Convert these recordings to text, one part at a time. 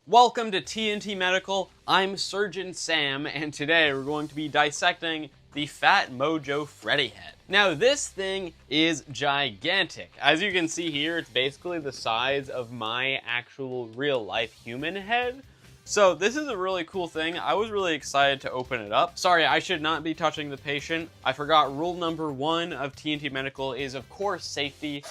Welcome to TNT Medical. I'm Surgeon Sam, and today we're going to be dissecting the Fat Mojo Freddy head. Now, this thing is gigantic. As you can see here, it's basically the size of my actual real-life human head. So this is a really cool thing. I was really excited to open it up. Sorry, I should not be touching the patient. I forgot rule number 1 of TNT Medical is, of course, safety.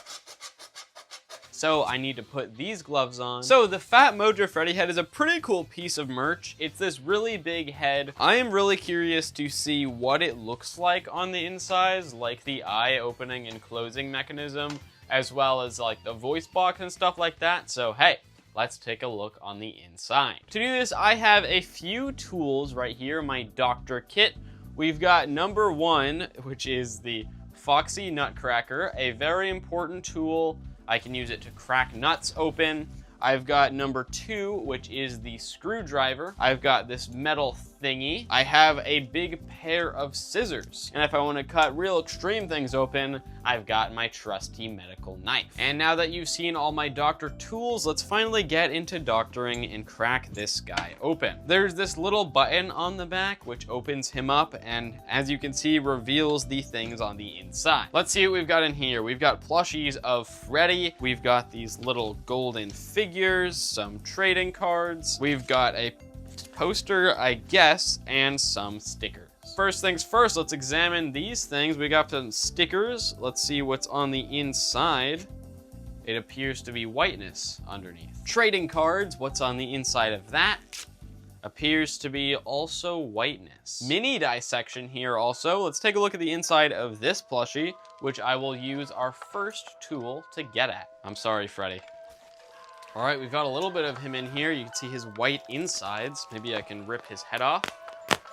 So I need to put these gloves on. So the Fat Mojo Freddy head is a pretty cool piece of merch. It's this really big head. I am really curious to see what it looks like on the insides, like the eye opening and closing mechanism, as well as like the voice box and stuff like that. So hey, let's take a look on the inside. To do this, I have a few tools right here, my doctor kit. We've got number 1, which is the Foxy Nutcracker, a very important tool. I can use it to crack nuts open. I've got number 2, which is the screwdriver. I've got this metal thingy. I have a big pair of scissors. And if I want to cut real extreme things open, I've got my trusty medical knife. And now that you've seen all my doctor tools, let's finally get into doctoring and crack this guy open. There's this little button on the back which opens him up and, as you can see, reveals the things on the inside. Let's see what we've got in here. We've got plushies of Freddy. We've got these little golden figures, some trading cards. We've got a poster, I guess, and some stickers. First things first, let's examine these things. We got some stickers. Let's see what's on the inside. It appears to be whiteness underneath. Trading cards, what's on the inside of that? Appears to be also whiteness. Mini dissection here also. Let's take a look at the inside of this plushie, which I will use our first tool to get at. I'm sorry, Freddy. All right, we've got a little bit of him in here. You can see his white insides. Maybe I can rip his head off.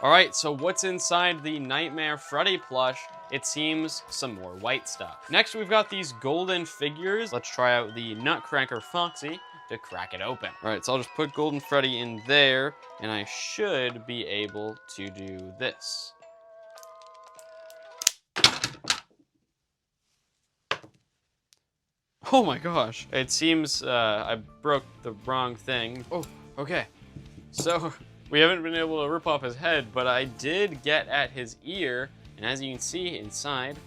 All right, so what's inside the Nightmare Freddy plush? It seems some more white stuff. Next, we've got these golden figures. Let's try out the Nutcracker Foxy to crack it open. All right, so I'll just put Golden Freddy in there, and I should be able to do this. Oh my gosh. It seems I broke the wrong thing. Oh, okay. So we haven't been able to rip off his head, but I did get at his ear. And as you can see inside,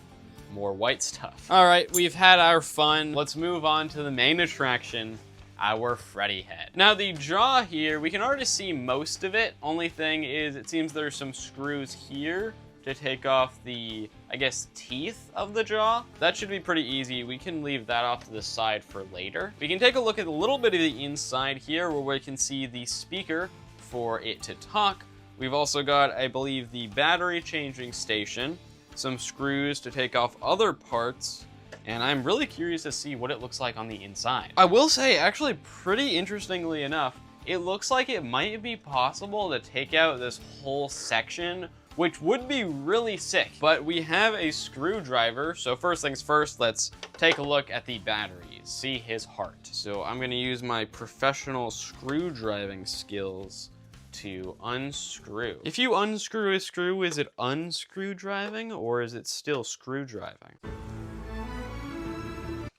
more white stuff. All right, we've had our fun. Let's move on to the main attraction, our Freddy head. Now the jaw here, we can already see most of it. Only thing is it seems there's some screws here to take off the, I guess, teeth of the jaw. That should be pretty easy. We can leave that off to the side for later. We can take a look at a little bit of the inside here where we can see the speaker for it to talk. We've also got, I believe, the battery changing station, some screws to take off other parts, and I'm really curious to see what it looks like on the inside. I will say, actually, pretty interestingly enough, it looks like it might be possible to take out this whole section, which would be really sick. But we have a screwdriver, so first things first, let's take a look at the batteries, see his heart. So I'm gonna use my professional screwdriving skills to unscrew. If you unscrew a screw, is it unscrew driving or is it still screw driving?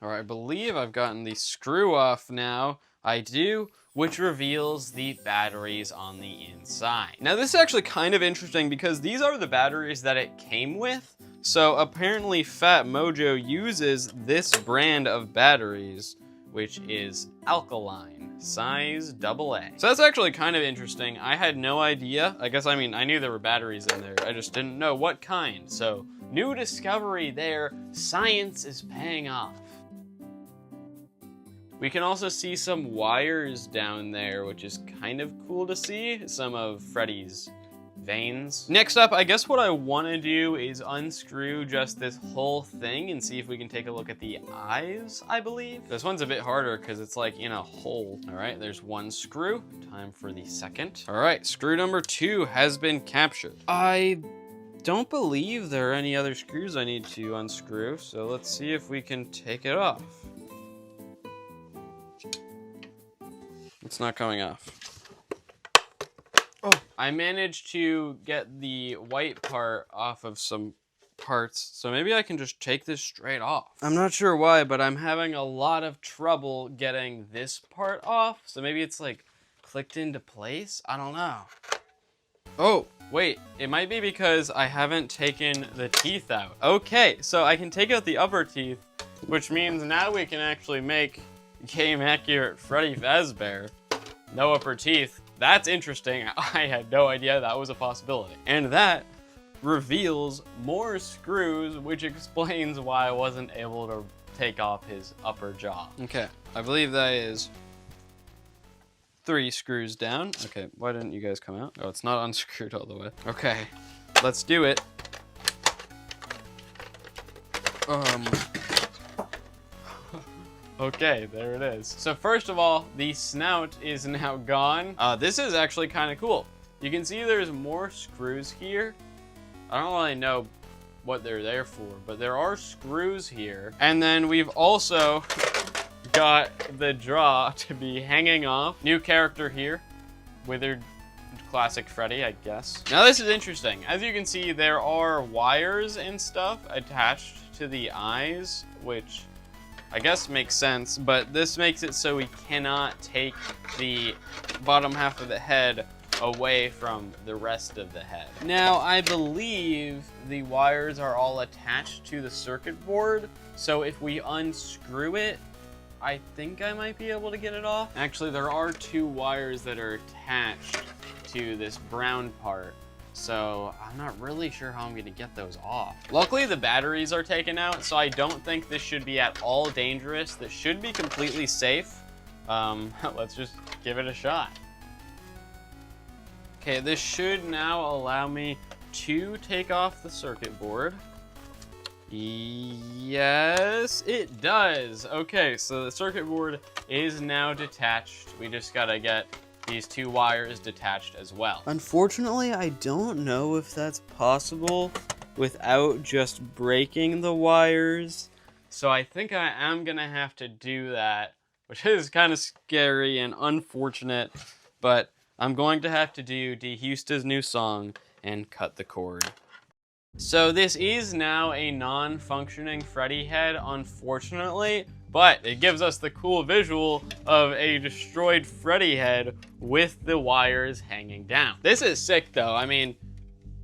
All right, I believe I've gotten the screw off now. I do, which reveals the batteries on the inside. Now this is actually kind of interesting because these are the batteries that it came with. So apparently Fat Mojo uses this brand of batteries, which is alkaline, size AA. So that's actually kind of interesting. I had no idea. I mean, I knew there were batteries in there. I just didn't know what kind. So new discovery there. Science is paying off. We can also see some wires down there, which is kind of cool to see. Some of Freddy's veins. Next up, I guess what I want to do is unscrew just this whole thing and see if we can take a look at the eyes, I believe. This one's a bit harder because it's like in a hole. All right, there's one screw. Time for the second. All right, screw number 2 has been captured. I don't believe there are any other screws I need to unscrew, so let's see if we can take it off. It's not coming off. Oh, I managed to get the white part off of some parts, so maybe I can just take this straight off. I'm not sure why, but I'm having a lot of trouble getting this part off, so maybe it's like clicked into place? I don't know. Oh, wait, it might be because I haven't taken the teeth out. Okay, so I can take out the upper teeth, which means now we can actually make game-accurate Freddy Fazbear. No upper teeth. That's interesting. I had no idea that was a possibility. And that reveals more screws, which explains why I wasn't able to take off his upper jaw. Okay, I believe that is 3 screws down. Okay, why didn't you guys come out? Oh, it's not unscrewed all the way. Okay, let's do it. Okay, there it is. So first of all, the snout is now gone. This is actually kind of cool. You can see there's more screws here. I don't really know what they're there for, but there are screws here. And then we've also got the jaw to be hanging off. New character here, withered classic Freddy, I guess. Now this is interesting. As you can see, there are wires and stuff attached to the eyes, which I guess makes sense, but this makes it so we cannot take the bottom half of the head away from the rest of the head. Now, I believe the wires are all attached to the circuit board, so if we unscrew it, I think I might be able to get it off. Actually, there are 2 wires that are attached to this brown part, so I'm not really sure how I'm gonna get those off. Luckily, the batteries are taken out, so I don't think this should be at all dangerous. This should be completely safe. Let's just give it a shot. Okay, this should now allow me to take off the circuit board. Yes, it does. Okay, so the circuit board is now detached. We just gotta get these 2 wires detached as well. Unfortunately, I don't know if that's possible without just breaking the wires. So I think I am gonna have to do that, which is kind of scary and unfortunate, but I'm going to have to do DeHusta's new song and cut the cord. So this is now a non-functioning Freddy head, unfortunately, but it gives us the cool visual of a destroyed Freddy head with the wires hanging down. This is sick though. I mean,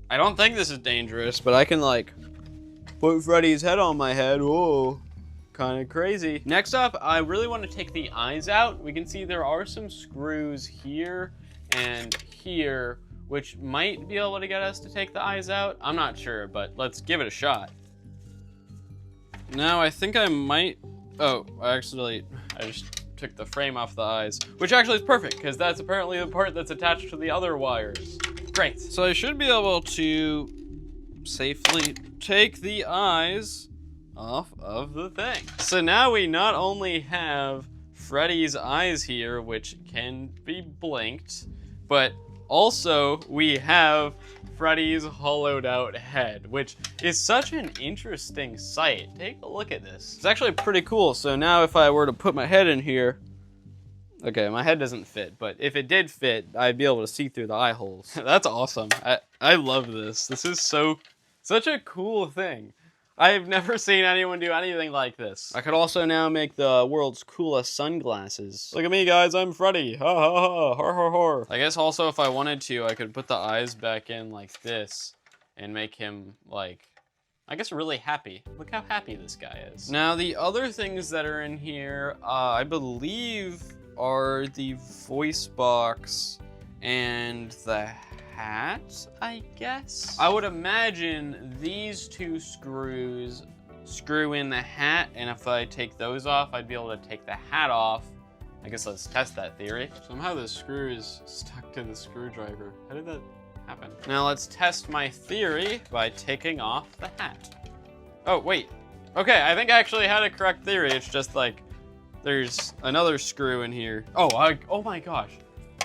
I don't think this is dangerous, but I can like put Freddy's head on my head. Whoa, kind of crazy. Next up, I really want to take the eyes out. We can see there are some screws here and here, which might be able to get us to take the eyes out. I'm not sure, but let's give it a shot. Now, I think I might... Oh, I just took the frame off the eyes, which actually is perfect, because that's apparently the part that's attached to the other wires. Great. So I should be able to safely take the eyes off of the thing. So now we not only have Freddy's eyes here, which can be blinked, but also we have Freddy's hollowed out head, which is such an interesting sight. Take a look at this. It's actually pretty cool. So now if I were to put my head in here, okay, my head doesn't fit, but if it did fit, I'd be able to see through the eye holes. That's awesome. I love this. This is such a cool thing. I've never seen anyone do anything like this. I could also now make the world's coolest sunglasses. Look at me, guys, I'm Freddy. Ha ha ha, har har har. I guess also if I wanted to, I could put the eyes back in like this and make him like, I guess really happy. Look how happy this guy is. Now the other things that are in here, I believe are the voice box and the hat, I guess. I would imagine these 2 screws screw in the hat, and if I take those off, I'd be able to take the hat off. I guess let's test that theory. Somehow the screw is stuck to the screwdriver. How did that happen? Now let's test my theory by taking off the hat. Oh, wait. Okay, I think I actually had a correct theory. It's just like, there's another screw in here. Oh my gosh.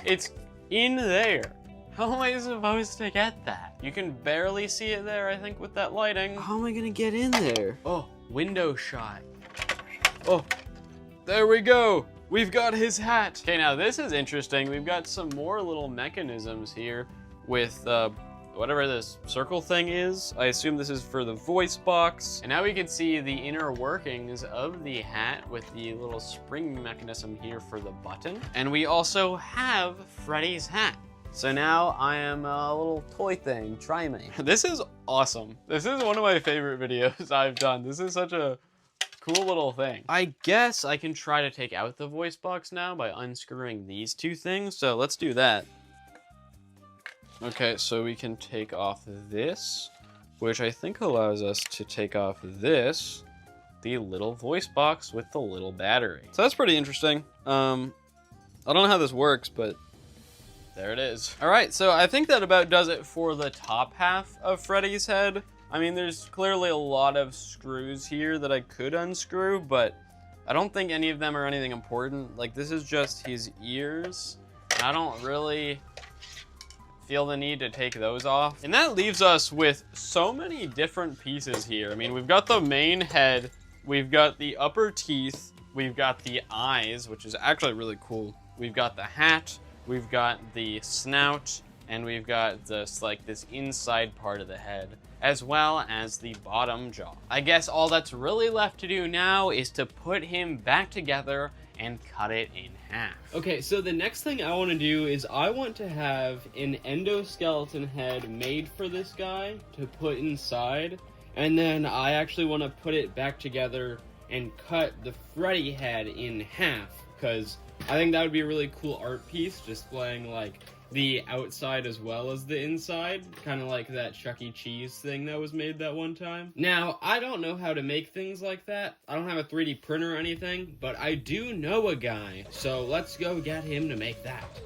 It's in there. How am I supposed to get that? You can barely see it there, I think, with that lighting. How am I gonna get in there? Oh, window shot. Oh, there we go. We've got his hat. Okay, now this is interesting. We've got some more little mechanisms here with, whatever this circle thing is. I assume this is for the voice box. And now we can see the inner workings of the hat with the little spring mechanism here for the button. And we also have Freddy's hat. So now I am a little toy thing. Try me. This is awesome. This is one of my favorite videos I've done. This is such a cool little thing. I guess I can try to take out the voice box now by unscrewing these two things. So let's do that. Okay, so we can take off this, which I think allows us to take off this, the little voice box with the little battery. So that's pretty interesting. I don't know how this works, but there it is. All right, so I think that about does it for the top half of Freddy's head. I mean, there's clearly a lot of screws here that I could unscrew, but I don't think any of them are anything important. Like, this is just his ears. I don't really feel the need to take those off. And that leaves us with so many different pieces here. I mean, we've got the main head, we've got the upper teeth, we've got the eyes, which is actually really cool. We've got the hat, we've got the snout, and we've got this, like, this inside part of the head, as well as the bottom jaw. I guess all that's really left to do now is to put him back together and cut it in half. Okay, so the next thing I want to do is I want to have an endoskeleton head made for this guy to put inside, and then I actually want to put it back together and cut the Freddy head in half, because I think that would be a really cool art piece, displaying like the outside as well as the inside, kind of like that Chuck E. Cheese thing that was made that one time. Now, I don't know how to make things like that. I don't have a 3D printer or anything, but I do know a guy, so let's go get him to make that.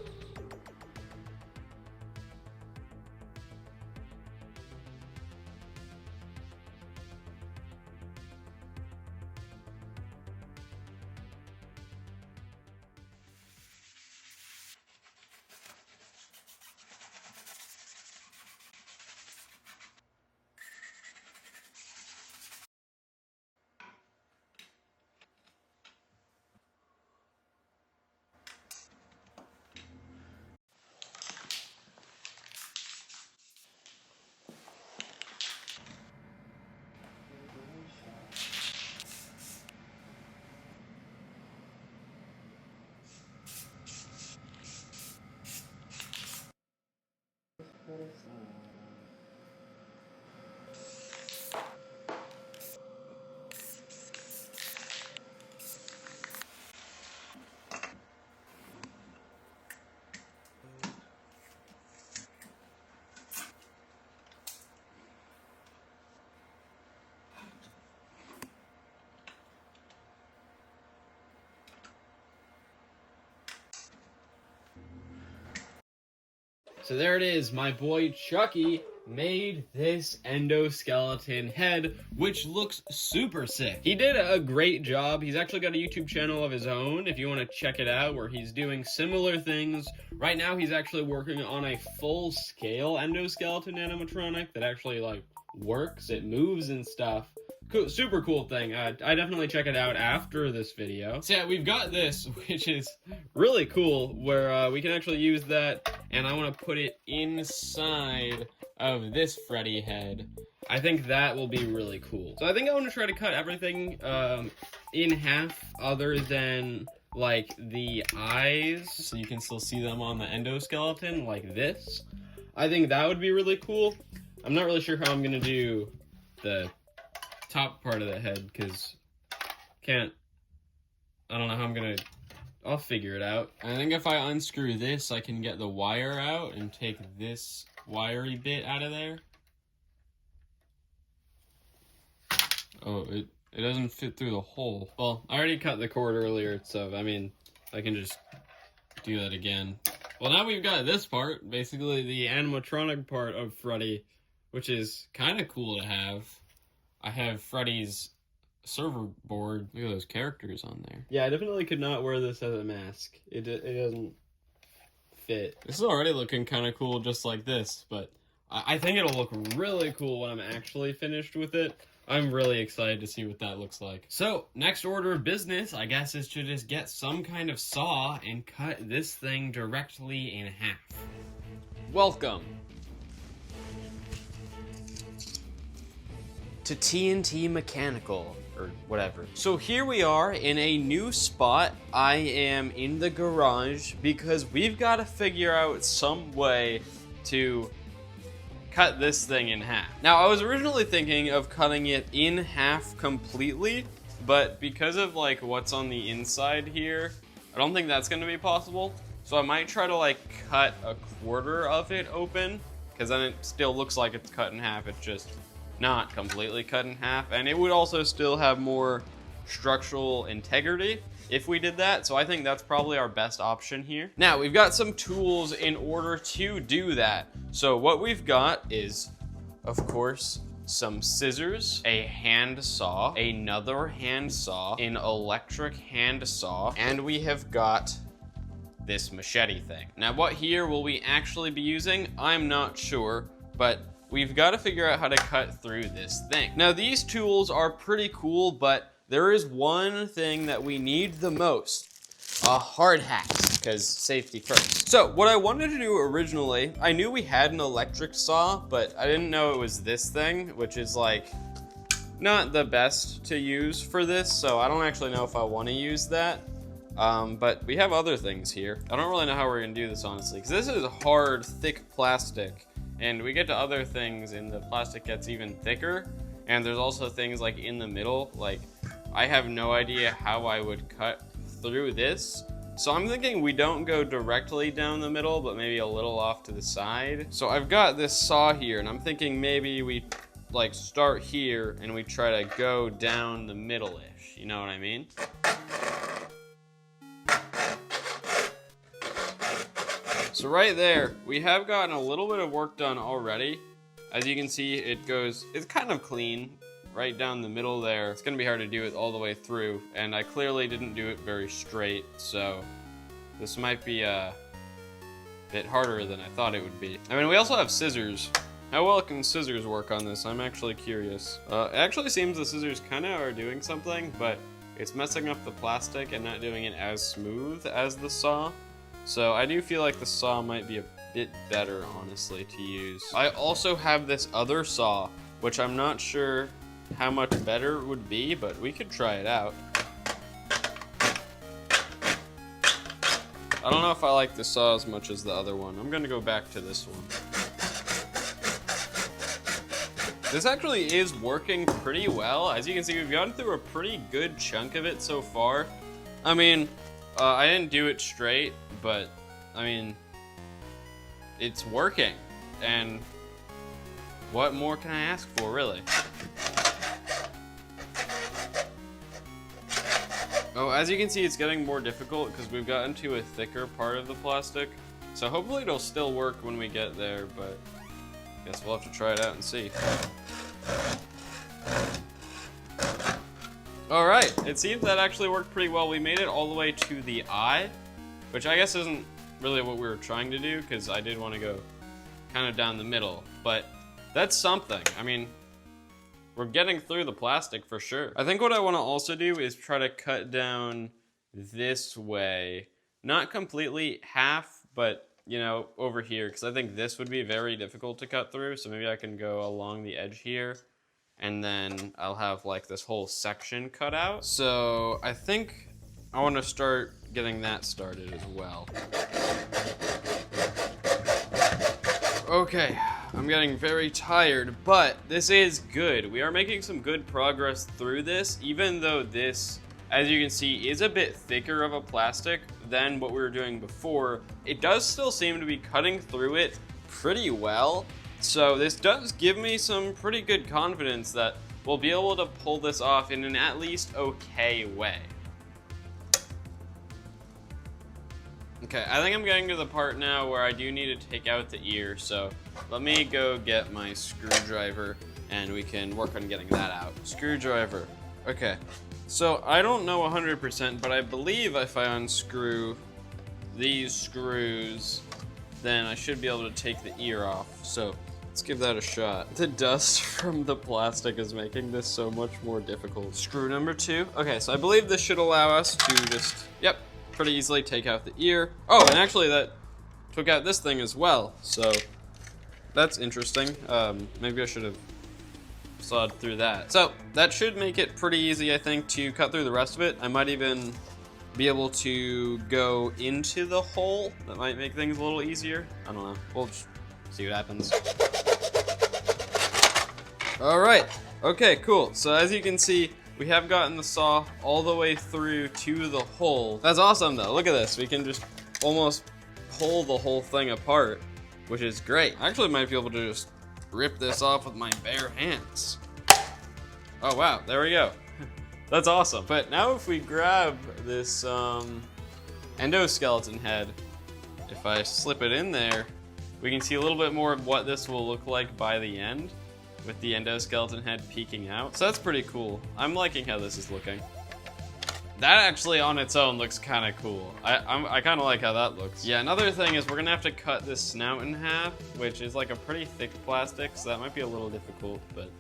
So there it is, my boy Chucky made this endoskeleton head, which looks super sick. He did a great job. He's actually got a YouTube channel of his own, if you want to check it out, where he's doing similar things. Right now, he's actually working on a full-scale endoskeleton animatronic that actually, like, works. It moves and stuff. Cool, super cool thing. I definitely check it out after this video. So yeah, we've got this, which is really cool, where we can actually use that, and I want to put it inside of this Freddy head. I think that will be really cool. So I think I want to try to cut everything in half, other than like the eyes, so you can still see them on the endoskeleton, like this. I think that would be really cool. I'm not really sure how I'm gonna do the top part of the head, because I don't know how I'll figure it out. I think if I unscrew this, I can get the wire out and take this wiry bit out of there. Oh, it doesn't fit through the hole. Well, I already cut the cord earlier, so I mean, I can just do that again. Well, now we've got this part, basically the animatronic part of Freddy, which is kind of cool to have. I have Freddy's server board. Look at those characters on there. Yeah, I definitely could not wear this as a mask. It doesn't fit. This is already looking kind of cool just like this, but I think it'll look really cool when I'm actually finished with it. I'm really excited to see what that looks like. So, next order of business, I guess, is to just get some kind of saw and cut this thing directly in half. Welcome to TNT Mechanical, or whatever. So here we are in a new spot. I am in the garage because we've got to figure out some way to cut this thing in half. Now, I was originally thinking of cutting it in half completely, but because of like what's on the inside here, I don't think that's gonna be possible. So I might try to like cut a quarter of it open, because then it still looks like it's cut in half. It's just not completely cut in half, and it would also still have more structural integrity if we did that. So I think that's probably our best option here. Now, we've got some tools in order to do that. So what we've got is, of course, some scissors, a hand saw, another hand saw, an electric hand saw, and we have got this machete thing. Now, what here will we actually be using? I'm not sure, but we've got to figure out how to cut through this thing. Now, these tools are pretty cool, but there is one thing that we need the most: a hard hat, because safety first. So what I wanted to do originally, I knew we had an electric saw, but I didn't know it was this thing, which is like not the best to use for this, so I don't actually know if I want to use that. But we have other things here. I don't really know how we're gonna do this, honestly, because this is hard, thick plastic, and we get to other things and the plastic gets even thicker, and there's also things like in the middle. Like, I have no idea how I would cut through this. So I'm thinking we don't go directly down the middle, but maybe a little off to the side. So I've got this saw here, and I'm thinking maybe we like start here and we try to go down the middle-ish. You know what I mean? So right there, we have gotten a little bit of work done already. As you can see, it's kind of clean right down the middle there. It's gonna be hard to do it all the way through, and I clearly didn't do it very straight, so this might be a bit harder than I thought it would be. I mean, we also have scissors. How well can scissors work on this? I'm actually curious. It actually seems the scissors kind of are doing something, but it's messing up the plastic and not doing it as smooth as the saw. So I do feel like the saw might be a bit better, honestly, to use. I also have this other saw, which I'm not sure how much better it would be, but we could try it out. I don't know if I like the saw as much as the other one. I'm gonna go back to this one. This actually is working pretty well. As you can see, we've gotten through a pretty good chunk of it so far. I mean, I didn't do it straight, but I mean, it's working. And what more can I ask for, really? Oh, as you can see, it's getting more difficult because we've gotten to a thicker part of the plastic. So hopefully it'll still work when we get there, but I guess we'll have to try it out and see. All right, it seems that actually worked pretty well. We made it all the way to the eye, which I guess isn't really what we were trying to do, because I did want to go kind of down the middle, but that's something. I mean, we're getting through the plastic for sure. I think what I want to also do is try to cut down this way. Not completely half, but, you know, over here, because I think this would be very difficult to cut through, so maybe I can go along the edge here, and then I'll have, like, this whole section cut out. So I think I want to start getting that started as well. Okay, I'm getting very tired, but this is good. We are making some good progress through this, even though this, as you can see, is a bit thicker of a plastic than what we were doing before. It does still seem to be cutting through it pretty well. So this does give me some pretty good confidence that we'll be able to pull this off in an at least okay way. Okay, I think I'm getting to the part now where I do need to take out the ear, so let me go get my screwdriver and we can work on getting that out. Screwdriver. Okay, so I don't know 100%, but I believe if I unscrew these screws, then I should be able to take the ear off. So let's give that a shot. The dust from the plastic is making this so much more difficult. Screw number 2. Okay, so I believe this should allow us to just, yep, pretty easily take out the ear. Oh, and actually that took out this thing as well, so that's interesting. Maybe I should have sawed through that. So that should make it pretty easy, I think, to cut through the rest of it. I might even be able to go into the hole. That might make things a little easier. I don't know. We'll just see what happens. All right. Okay, cool. So as you can see, we have gotten the saw all the way through to the hole. That's awesome though. Look at this. We can just almost pull the whole thing apart, which is great. I actually might be able to just rip this off with my bare hands. Oh wow, there we go. That's awesome. But now if we grab this endoskeleton head, if I slip it in there, we can see a little bit more of what this will look like by the end, with the endoskeleton head peeking out. So that's pretty cool. I'm liking how this is looking. That actually on its own looks kind of cool. I kind of like how that looks. Yeah, another thing is we're gonna have to cut this snout in half, which is like a pretty thick plastic, so that might be a little difficult, but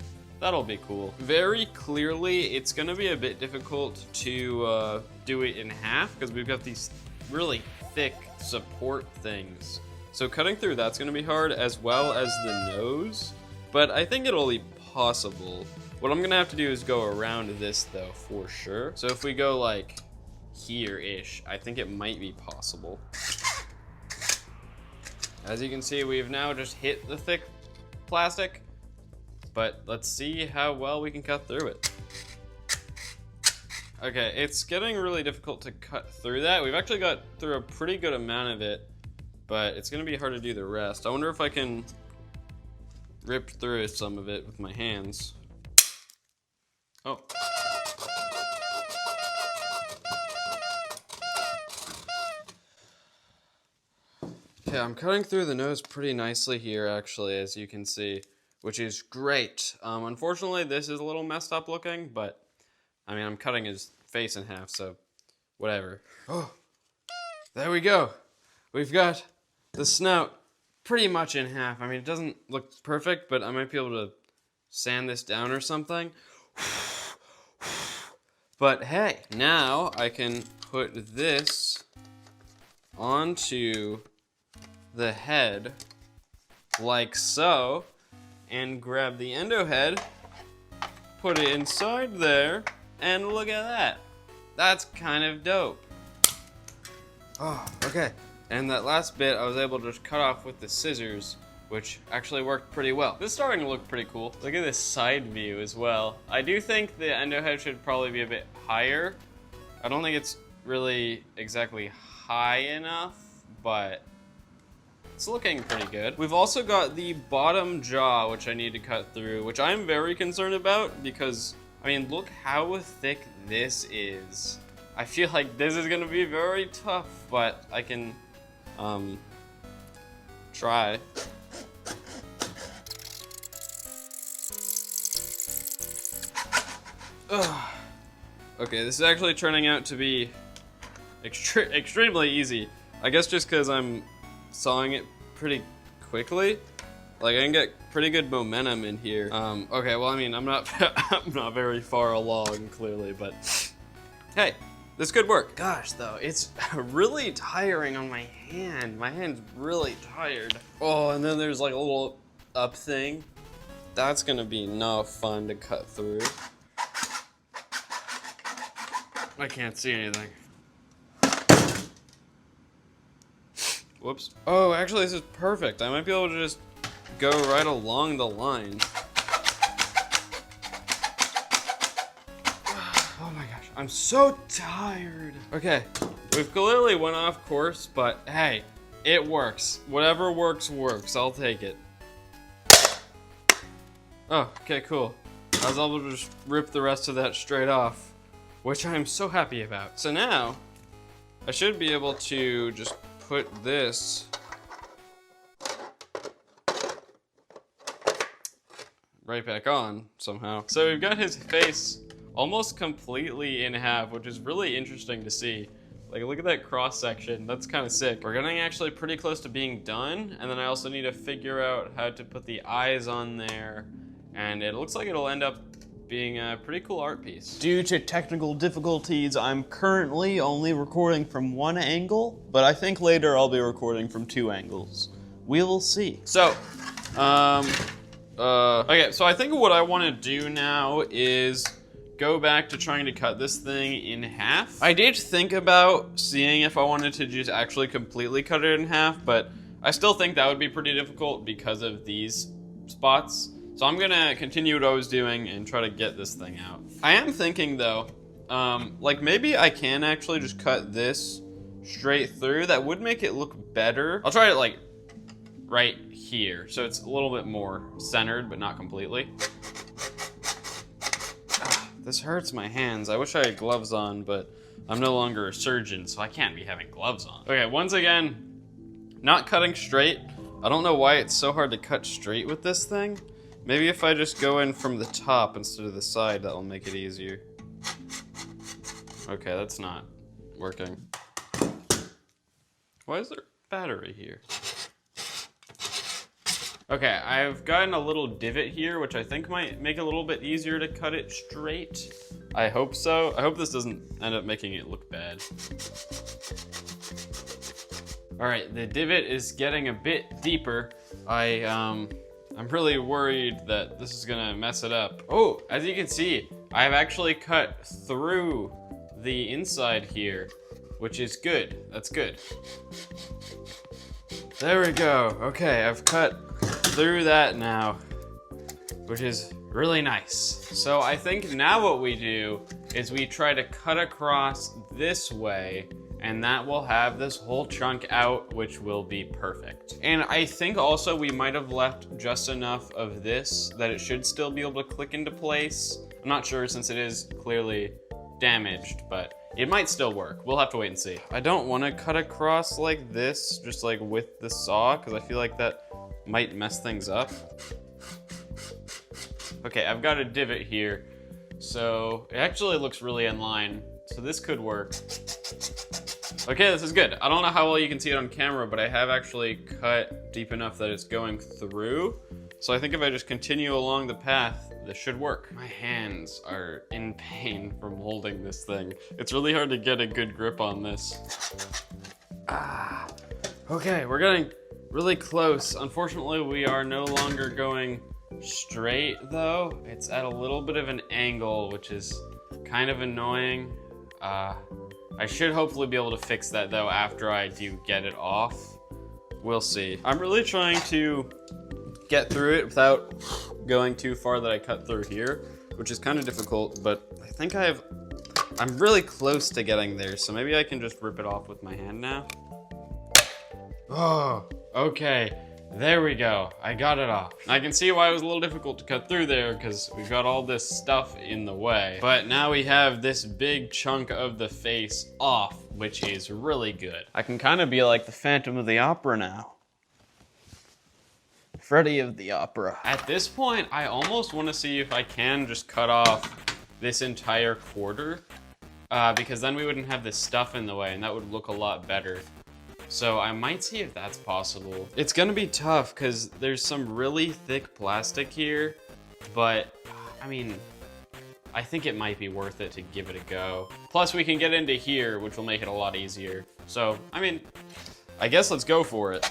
that'll be cool. Very clearly, it's gonna be a bit difficult to do it in half because we've got these really thick support things. So cutting through that's gonna be hard, as well as the nose. But I think it'll be possible. What I'm gonna have to do is go around this though, for sure. So if we go like here-ish, I think it might be possible. As you can see, we've now just hit the thick plastic, but let's see how well we can cut through it. Okay, it's getting really difficult to cut through that. We've actually got through a pretty good amount of it, but it's gonna be hard to do the rest. I wonder if I can rip through some of it with my hands. Oh. Okay, I'm cutting through the nose pretty nicely here, actually, as you can see, which is great. Unfortunately, this is a little messed up looking, but I mean, I'm cutting his face in half, so whatever. Oh, there we go. We've got the snout pretty much in half. I mean, it doesn't look perfect, but I might be able to sand this down or something. But hey, now I can put this onto the head like so, and grab the endo head, put it inside there, and look at that. That's kind of dope. Oh, okay. And that last bit I was able to just cut off with the scissors, which actually worked pretty well. This is starting to look pretty cool. Look at this side view as well. I do think the endo head should probably be a bit higher. I don't think it's really exactly high enough, but it's looking pretty good. We've also got the bottom jaw, which I need to cut through, which I'm very concerned about because, I mean, look how thick this is. I feel like this is gonna be very tough, but I can try. Ugh. Okay, this is actually turning out to be extremely easy. I guess just because I'm sawing it pretty quickly. Like, I can get pretty good momentum in here. Okay, well, I mean, I'm not I'm not very far along, clearly, but hey, this could work. Gosh, though, it's really tiring on my hand. My hand's really tired. Oh, and then there's like a little up thing. That's gonna be no fun to cut through. I can't see anything. Whoops. Oh, actually, this is perfect. I might be able to just go right along the line. Oh my gosh, I'm so tired. Okay, we've clearly went off course, but hey, it works. Whatever works, works. I'll take it. Oh, okay, cool. I was able to just rip the rest of that straight off, which I'm so happy about. So now, I should be able to just put this right back on somehow. So we've got his face almost completely in half, which is really interesting to see. Like, look at that cross section. That's kind of sick. We're getting actually pretty close to being done, and then I also need to figure out how to put the eyes on there, and it looks like it'll end up being a pretty cool art piece. Due to technical difficulties, I'm currently only recording from one angle, but I think later I'll be recording from two angles. We will see. So, Okay, so I think what I want to do now is go back to trying to cut this thing in half. I did think about seeing if I wanted to just actually completely cut it in half, but I still think that would be pretty difficult because of these spots. So I'm gonna continue what I was doing and try to get this thing out. I am thinking though, like maybe I can actually just cut this straight through. That would make it look better. I'll try it like right here, so it's a little bit more centered, but not completely. This hurts my hands. I wish I had gloves on, but I'm no longer a surgeon, so I can't be having gloves on. Okay, once again, not cutting straight. I don't know why it's so hard to cut straight with this thing. Maybe if I just go in from the top instead of the side, that'll make it easier. Okay, that's not working. Why is there battery here? Okay, I've gotten a little divot here, which I think might make it a little bit easier to cut it straight. I hope so. I hope this doesn't end up making it look bad. All right, the divot is getting a bit deeper. I'm really worried that this is gonna mess it up. Oh, as you can see, I've actually cut through the inside here, which is good. That's good. There we go. Okay, I've cut through that now, which is really nice. So I think now what we do is we try to cut across this way, and that will have this whole chunk out, which will be perfect. And I think also we might have left just enough of this that it should still be able to click into place. I'm not sure since it is clearly damaged, but it might still work. We'll have to wait and see. I don't want to cut across like this, just like with the saw, because I feel like that might mess things up. Okay, I've got a divot here, so it actually looks really in line, so this could work. Okay, this is good. I don't know how well you can see it on camera, but I have actually cut deep enough that it's going through. So I think if I just continue along the path, this should work. My hands are in pain from holding this thing. It's really hard to get a good grip on this. Okay, we're getting really close. Unfortunately, we are no longer going straight though. It's at a little bit of an angle, which is kind of annoying. I should hopefully be able to fix that though after I do get it off. We'll see. I'm really trying to get through it without going too far that I cut through here, which is kind of difficult, but I think I'm really close to getting there, so maybe I can just rip it off with my hand now. Oh, okay. There we go. I got it off. I can see why it was a little difficult to cut through there because we've got all this stuff in the way. But now we have this big chunk of the face off, which is really good. I can kind of be like the Phantom of the Opera now. Freddy of the Opera. At this point, I almost want to see if I can just cut off this entire quarter because then we wouldn't have this stuff in the way and that would look a lot better. So I might see if that's possible. It's gonna be tough because there's some really thick plastic here, but I mean, I think it might be worth it to give it a go. Plus we can get into here, which will make it a lot easier. So, I mean, I guess let's go for it.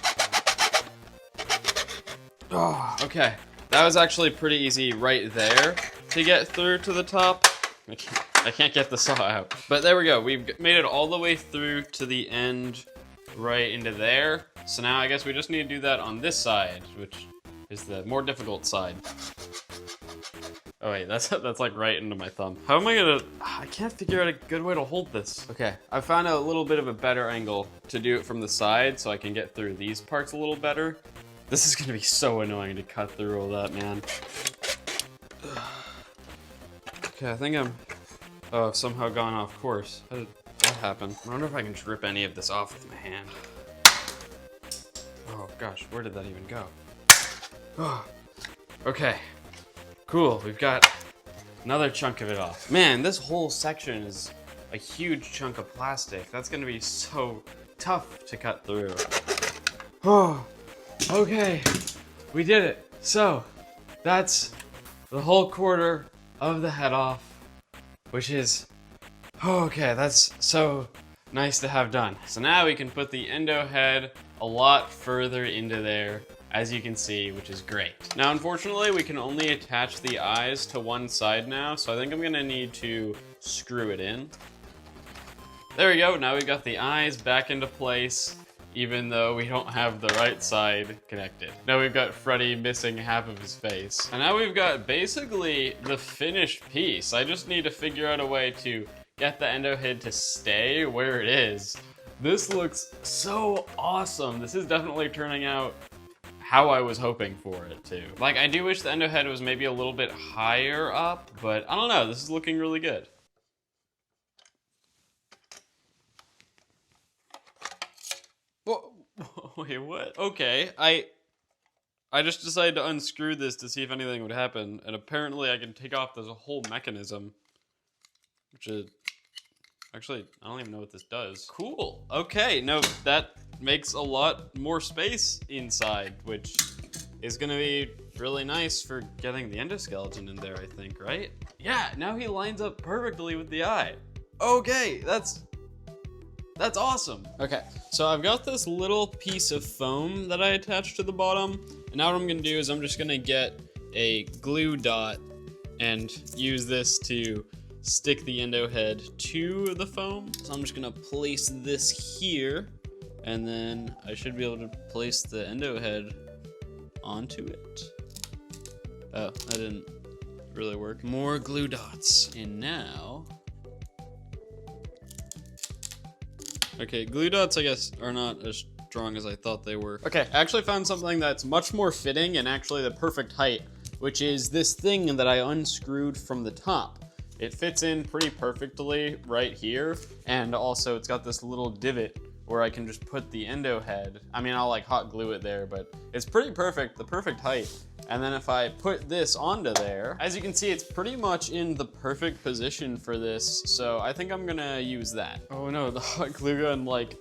Oh, okay. That was actually pretty easy right there to get through to the top. I can't get the saw out. But there we go. We've made it all the way through to the end, right into there. So now I guess we just need to do that on this side, which is the more difficult side. Oh wait, that's like right into my thumb. How am I gonna, I can't figure out a good way to hold this. Okay, I found a little bit of a better angle to do it from the side so I can get through these parts a little better. This is gonna be so annoying to cut through all that, man. Okay, I think I've somehow gone off course. How did that happen? I wonder if I can just rip any of this off with my hand. Oh gosh, where did that even go? Oh, okay, cool, we've got another chunk of it off. Man, this whole section is a huge chunk of plastic. That's gonna be so tough to cut through. Oh. Okay, we did it. So, that's the whole quarter of the head off, which is, okay, that's so nice to have done. So now we can put the endo head a lot further into there, as you can see, which is great. Now, unfortunately, we can only attach the eyes to one side now, so I think I'm gonna need to screw it in. There we go, now we've got the eyes back into place, even though we don't have the right side connected. Now we've got Freddy missing half of his face. And now we've got basically the finished piece. I just need to figure out a way to get the endo head to stay where it is. This looks so awesome. This is definitely turning out how I was hoping for it to. Like, I do wish the endo head was maybe a little bit higher up, but I don't know, this is looking really good. Wait, what? Okay, I just decided to unscrew this to see if anything would happen, and apparently I can take off this whole mechanism, which is... Actually, I don't even know what this does. Cool. Okay, no, that makes a lot more space inside, which is gonna be really nice for getting the endoskeleton in there, I think, right? Yeah, now he lines up perfectly with the eye. Okay, that's awesome. Okay, so I've got this little piece of foam that I attached to the bottom, and now what I'm gonna do is I'm just gonna get a glue dot and use this to stick the endo head to the foam. So I'm just gonna place this here, and then I should be able to place the endo head onto it. Oh, that didn't really work. More glue dots. And now... Okay, glue dots, I guess, are not as strong as I thought they were. Okay, I actually found something that's much more fitting and actually the perfect height, which is this thing that I unscrewed from the top. It fits in pretty perfectly right here, and also it's got this little divot where I can just put the endo head. I mean, I'll like hot glue it there, but it's pretty perfect, the perfect height. And then if I put this onto there, as you can see, it's pretty much in the perfect position for this, so I think I'm gonna use that. Oh no, the hot glue gun, like,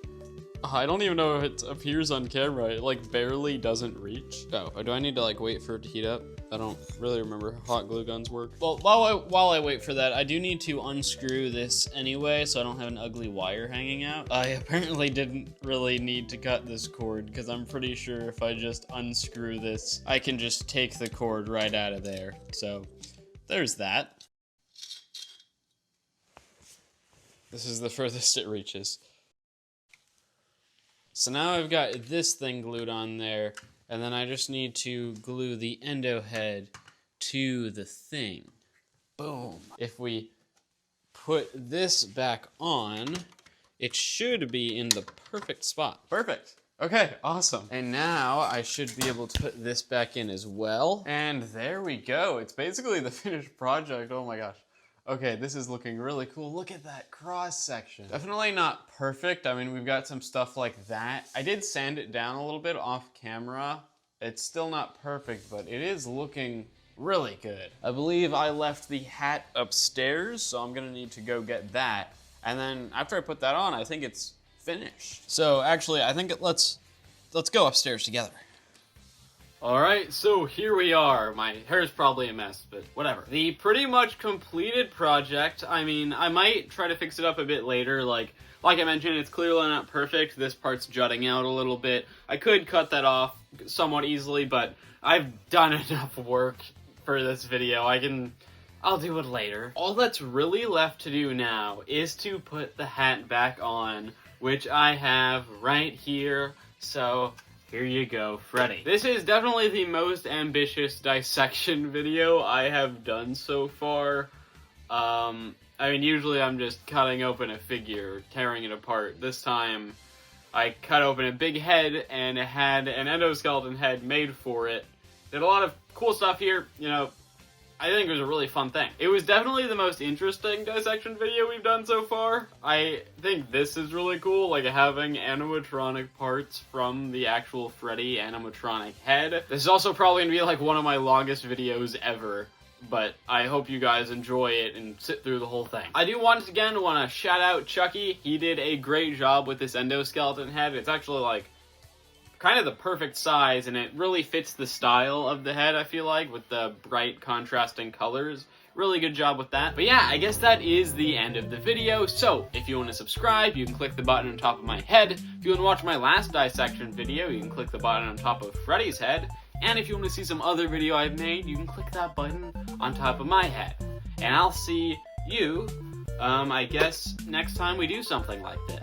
I don't even know if it appears on camera. It like barely doesn't reach. Oh, do I need to like wait for it to heat up? I don't really remember how hot glue guns work. Well, while I wait for that, I do need to unscrew this anyway, so I don't have an ugly wire hanging out. I apparently didn't really need to cut this cord, because I'm pretty sure if I just unscrew this, I can just take the cord right out of there. So there's that. This is the furthest it reaches. So now I've got this thing glued on there, and then I just need to glue the endo head to the thing. Boom. If we put this back on, it should be in the perfect spot. Perfect. Okay, awesome. And now I should be able to put this back in as well. And there we go. It's basically the finished project. Oh my gosh. Okay, this is looking really cool. Look at that cross section. Definitely not perfect. I mean, we've got some stuff like that. I did sand it down a little bit off camera. It's still not perfect, but it is looking really good. I believe I left the hat upstairs, so I'm gonna need to go get that. And then after I put that on, I think it's finished. So actually, I think let's go upstairs together. All right, so here we are. My hair's probably a mess, but whatever. The pretty much completed project. I mean, I might try to fix it up a bit later. Like I mentioned, it's clearly not perfect. This part's jutting out a little bit. I could cut that off somewhat easily, but I've done enough work for this video. I'll do it later. All that's really left to do now is to put the hat back on, which I have right here. So here you go, Freddy. This is definitely the most ambitious dissection video I have done so far. I mean, usually I'm just cutting open a figure, tearing it apart. This time, I cut open a big head, and it had an endoskeleton head made for it. Did a lot of cool stuff here, you know. I think it was a really fun thing. It was definitely the most interesting dissection video we've done so far. I think this is really cool, like having animatronic parts from the actual Freddy animatronic head. This is also probably gonna be like one of my longest videos ever, but I hope you guys enjoy it and sit through the whole thing. I do once again want to shout out Chucky. He did a great job with this endoskeleton head. It's actually like kind of the perfect size, and it really fits the style of the head, I feel like, with the bright contrasting colors. Really good job with that. But yeah, I guess that is the end of the video. So if you want to subscribe, you can click the button on top of my head. If you want to watch my last dissection video, you can click the button on top of Freddy's head. And if you want to see some other video I've made, you can click that button on top of my head. And I'll see you, I guess, next time we do something like this.